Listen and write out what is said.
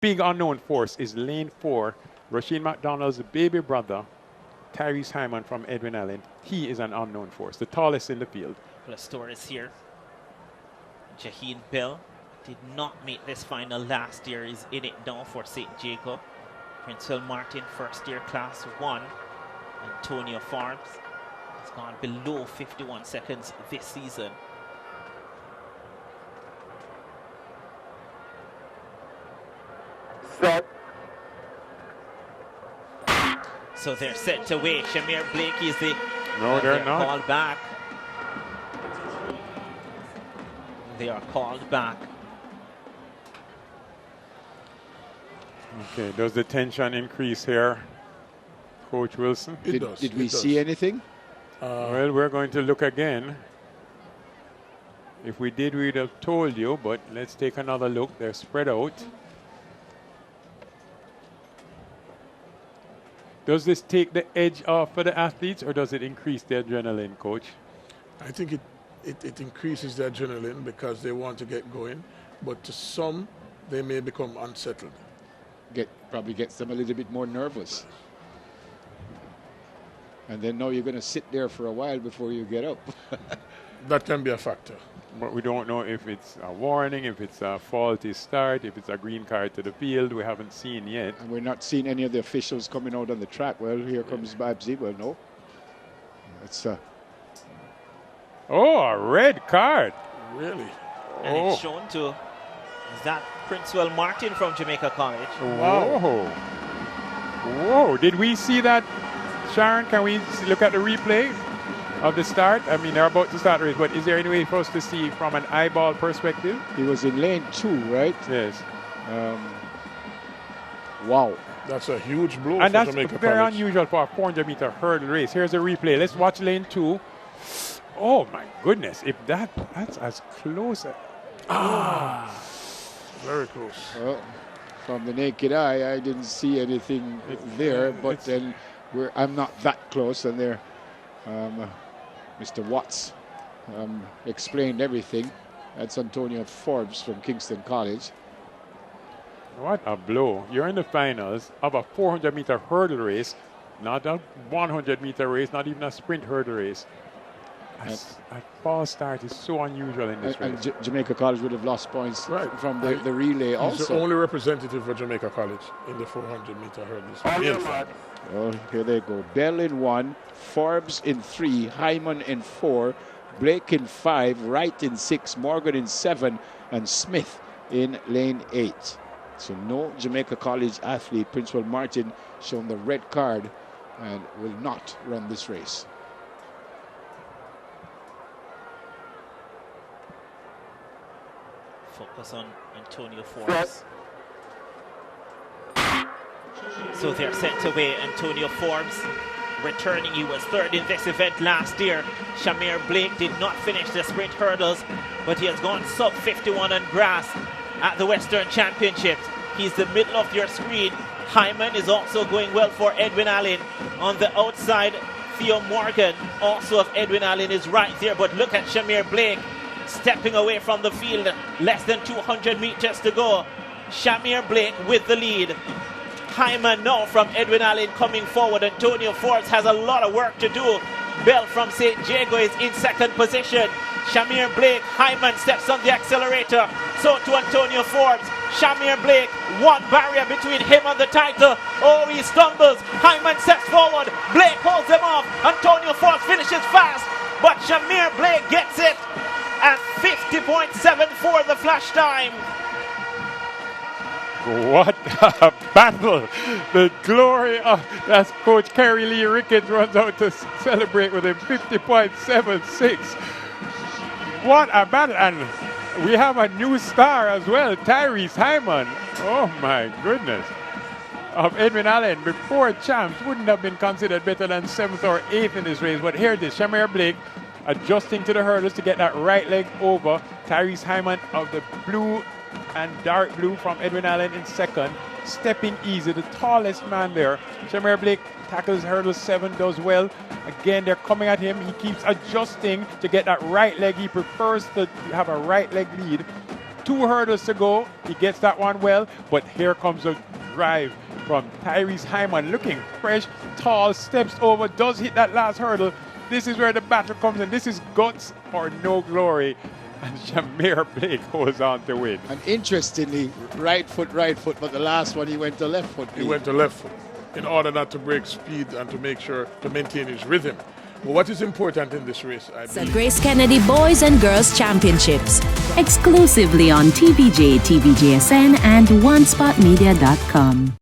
big unknown force is lane 4. Rasheen McDonald's baby brother, Tyrese Hyman from Edwin Allen. He is an unknown force, the tallest in the field. The stories here. Jaheen Bell did not make this final last year. Is in it now for St. Jacob. Prince Will Martin, first year class 1. Antonio Forbes has gone below 51 seconds this season. Set. So they're sent away. Shamir Blake is the No, they're not. called back. They are called back. Okay, does the tension increase here, Coach Wilson? Did we see anything? Well, we're going to look again. If we did, we'd have told you, but let's take another look. They're spread out. Does this take the edge off for the athletes, or does it increase the adrenaline, Coach? I think it increases the adrenaline because they want to get going, but to some, they may become unsettled. Probably gets them a little bit more nervous. And then now you're going to sit there for a while before you get up. That can be a factor. But we don't know if it's a warning, if it's a faulty start, if it's a green card to the field. We haven't seen yet. And we're not seeing any of the officials coming out on the track. Well, here comes Babsy. Well, no. It's Oh, a red card. Really? And it's shown to, is that Prince Will Martin from Jamaica College? Whoa. Whoa. Did we see that, Sharon? Can we look at the replay of the start? I mean, they're about to start the race, but is there any way for us to see from an eyeball perspective? he was in lane 2, right? Yes. Wow. That's a huge blow And for that's Jamaica very College. unusual for a 400-meter hurdle race. Here's a replay. Let's watch lane 2. Oh, my goodness. If that's as close as... Very close. Well, from the naked eye, I didn't see anything there, but then I'm not that close, and there, Mr. Watts explained everything. That's Antonio Forbes from Kingston College. What a blow. You're in the finals of a 400-meter hurdle race, not a 100-meter race, not even a sprint hurdle race. A false start is so unusual in this race. And Jamaica College would have lost points from the relay He's also. the only representative for Jamaica College in the 400-meter hurdles. Well, here they go. Bell in 1, Forbes in 3, Hyman in 4, Blake in 5, Wright in 6, Morgan in 7, and Smith in lane 8. So no Jamaica College athlete, Prince Will Martin, shown the red card and will not run this race. Focus on Antonio Forbes. So they're sent away. Antonio Forbes returning. He was third in this event last year. Shamir Blake did not finish the sprint hurdles, but he has gone sub 51 on grass at the Western Championships. He's the middle of your screen. Hyman is also going well for Edwin Allen. On the outside, Theo Morgan, also of Edwin Allen, is right there. But look at Shamir Blake stepping away from the field. Less than 200 meters to go. Shamir Blake with the lead. Hyman now from Edwin Allen coming forward. Antonio Forbes has a lot of work to do. Bell from St. Jago is in second position. Shamir Blake, Hyman steps on the accelerator. So to Antonio Forbes. Shamir Blake, one barrier between him and the title. Oh, he stumbles. Hyman steps forward. Blake holds him off. Antonio Forbes finishes fast. But Shamir Blake gets it at 50.74 the flash time. What a battle. The glory of... That's Coach Kerry Lee Ricketts runs out to celebrate with him. 50.76. What a battle. And we have a new star as well, Tyrese Hyman. Oh my goodness. Of Edwin Allen, before champs, wouldn't have been considered better than 7th or 8th in this race. But here it is, Shamir Blake adjusting to the hurdles to get that right leg over. Tyrese Hyman of the blue and dark blue from Edwin Allen in second. Stepping easy, the tallest man there. Shamir Blake tackles hurdle 7, does well. Again, they're coming at him. He keeps adjusting to get that right leg. He prefers to have a right leg lead. 2 hurdles to go. He gets that one well, but here comes a drive from Tyrese Hyman, looking fresh, tall, steps over, does hit that last hurdle. This is where the battle comes in. This is guts or no glory. And Shamir Blake goes on to win. And interestingly, right foot, but the last one he went to left foot. He went to left foot in order not to break speed and to make sure to maintain his rhythm. But what is important in this race, I The believe, Grace Kennedy Boys and Girls Championships, exclusively on TVJ, TVJSN, and OneSpotMedia.com.